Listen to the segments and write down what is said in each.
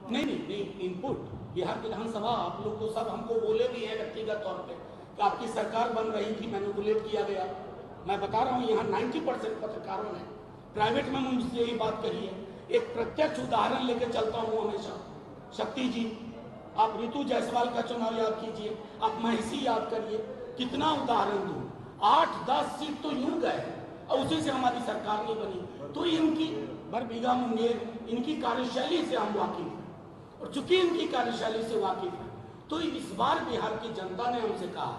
नहीं नहीं नहीं, इनपुट बिहार विधानसभा आप लोग तो सब हमको बोले भी हैं व्यक्तिगत तौर पे कि आपकी सरकार बन रही थी, मैनिपुलेट किया गया। मैं बता रहा हूँ यहाँ 90% पत्रकारों ने प्राइवेट में मुझसे यही बात कही है। एक प्रत्यक्ष उदाहरण लेके चलता हूँ हमेशा। शक्ति जी, आप ऋतु जायसवाल का चुनाव याद कीजिए, आप महिषी याद करिए, कितना उदाहरण दूं। 8-10 सीट तो यूं गए और उसी से हमारी सरकार नहीं बनी। तो इनकी बरबीघा मुंगेर, इनकी कार्यशैली से हम वाकिफ हैं, और चूंकि इनकी कार्यशैली से वाकिफ हैं तो इस बार बिहार की जनता ने हमसे कहा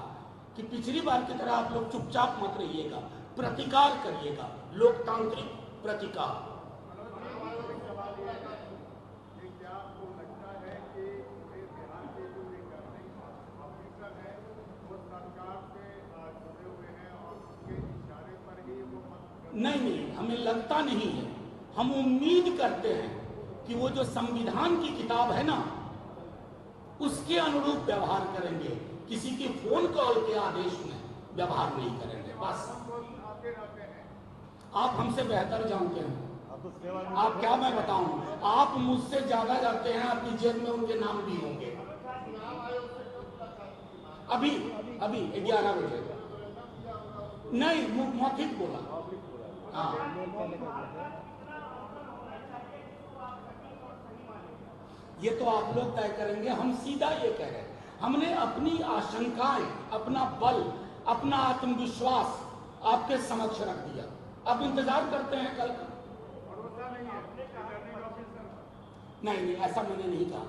कि पिछली बार की तरह आप लोग चुपचाप मत रहिएगा, प्रतिकार करिएगा, लोकतांत्रिक प्रतिकार। नहीं नहीं, हमें लगता नहीं है, हम उम्मीद करते हैं कि वो जो संविधान की किताब है ना, उसके अनुरूप व्यवहार करेंगे, किसी के फोन कॉल के आदेश में व्यवहार नहीं करेंगे। बस आप हमसे बेहतर जानते हैं। आप क्या मैं बताऊं, आप मुझसे ज्यादा जानते हैं, आपकी जेब में उनके नाम भी होंगे। अभी अभी 11 बजे नहीं, मौखिक बोला। हाँ, ये तो आप लोग तय करेंगे। हम सीधा ये कह रहे हैं, हमने अपनी आशंकाएं, अपना बल, अपना आत्मविश्वास आपके समक्ष रख दिया। अब इंतजार करते हैं कल का। नहीं नहीं, ऐसा मैंने नहीं कहा।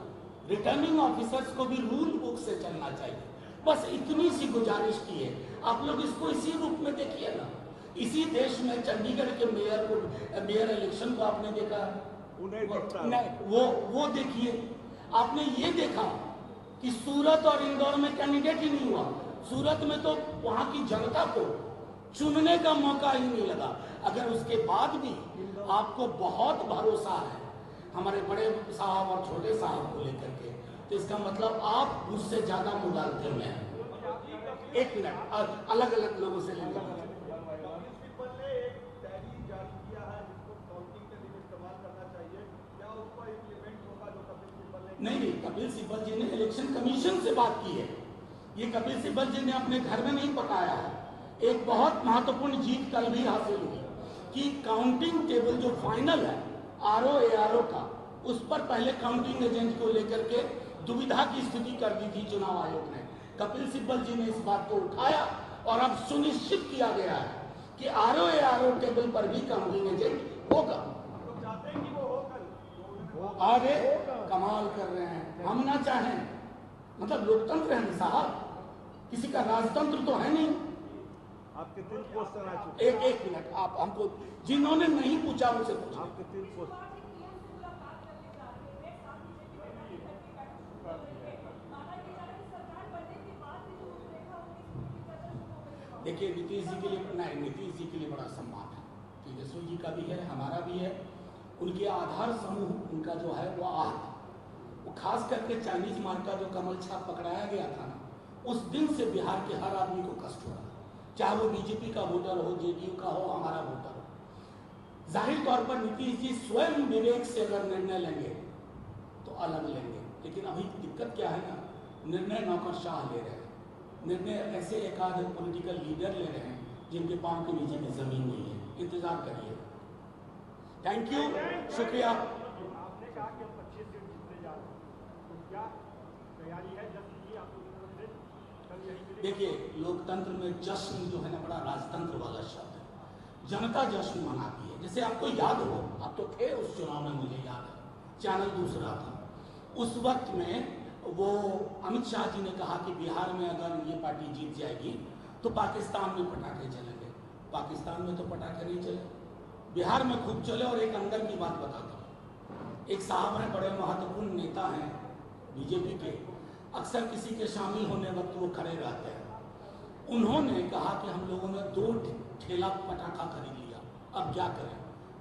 रिटर्निंग ऑफिसर्स को भी रूल बुक से चलना चाहिए, बस इतनी सी गुजारिश की है। आप लोग इसको इसी रूप में देखिए ना। इसी देश में चंडीगढ़ के मेयर इलेक्शन को आपने देखा, नहीं वो देखिए। आपने ये देखा कि सूरत और इंदौर में कैंडिडेट ही नहीं हुआ। सूरत में तो वहां की जनता को चुनने का मौका ही नहीं लगा। अगर उसके बाद भी आपको बहुत भरोसा है हमारे बड़े साहब और छोटे साहब को लेकर के, तो इसका मतलब आप मुझसे ज्यादा मुदालते में हैं। एक मिनट, अलग अलग लोगों से लेंगे। नहीं नहीं, कपिल सिब्बल जी ने इलेक्शन कमीशन से बात की है। ये कपिल सिब्बल जी ने अपने घर में नहीं पकाया है। एक बहुत महत्वपूर्ण जीत कल भी हासिल हुई कि काउंटिंग टेबल जो फाइनल है आरओ का, उस पर पहले काउंटिंग एजेंट को लेकर के दुविधा की स्थिति कर दी थी चुनाव आयोग ने। कपिल सिब्बल जी ने इस बात को उठाया और अब सुनिश्चित किया गया है कि आरओ टेबल पर भी काउंटिंग एजेंट होगा। अरे कमाल कर रहे हैं, हम ना चाहें, मतलब लोकतंत्र है साहब, किसी का राजतंत्र तो है नहीं। आपके 3 क्वेश्चन आ चुके। एक मिनट, आप हमको जिन्होंने नहीं पूछा उनसे पूछा। आपके 3 क्वेश्चन। देखिए, नीतीश जी के लिए नहीं, नीतीश जी के लिए बड़ा सम्मान है, तेजस्वी जी का भी है, हमारा भी है। उनके आधार समूह उनका जो है वो आहत, वो खास करके चाइनीज मार्ग का जो कमल छाप पकड़ाया गया था ना, उस दिन से बिहार के हर आदमी को कष्ट हो रहा, चाहे वो बीजेपी का वोटर हो, जेडीयू का हो, हमारा वोटर हो। जाहिर तौर पर नीतीश जी स्वयं विवेक से अगर निर्णय लेंगे तो अलग लेंगे, लेकिन अभी दिक्कत क्या है ना, निर्णय नौकरशाह ले रहे हैं, निर्णय ऐसे एक आध पॉलिटिकल लीडर ले रहे हैं जिनके पांव के नीचे की जमीन नहीं है। इंतजार करिए। थैंक यू, शुक्रिया। आपने कहा कि हम 25 सीट जीतने जा रहे हैं, तो क्या तैयारी है जश्न की आप लोगों की? कल यही देखिए, लोकतंत्र में जश्न जो है ना, बड़ा राजतंत्र वाला शब्द है। जनता जश्न मनाती है। जैसे आपको याद हो, आप तो थे उस चुनाव में, मुझे याद है, चैनल दूसरा था, उस वक्त में वो अमित शाह जी ने कहा कि बिहार में अगर ये पार्टी जीत जाएगी तो पाकिस्तान में पटाखे चलेंगे। पाकिस्तान में तो पटाखे नहीं चले, बिहार में खूब चले। और एक अंदर की बात बताता हूँ, एक साहब हैं, बड़े महत्वपूर्ण नेता हैं बीजेपी के, अक्सर किसी के शामिल होने वक्त वो खड़े रहते हैं। उन्होंने कहा कि हम लोगों ने 2 ठेला पटाखा खरीद लिया, अब क्या करें?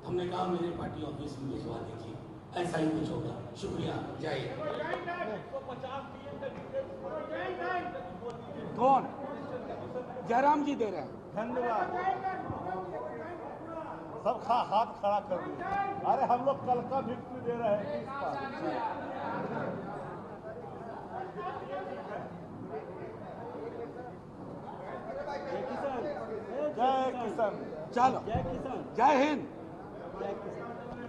हमने कहा मेरे पार्टी ऑफिस में भिजवा दीजिए, ऐसा ही कुछ होगा। शुक्रिया, जय। कौन? जयराम जी दे रहे हैं। धन्यवाद। सब हाथ खड़ा कर दिए। अरे हम लोग कल का विक्ट्री दे रहे हैं इसका। जय किसान, जय किसान। चलो जय किसान, जय हिंद। जय किसान।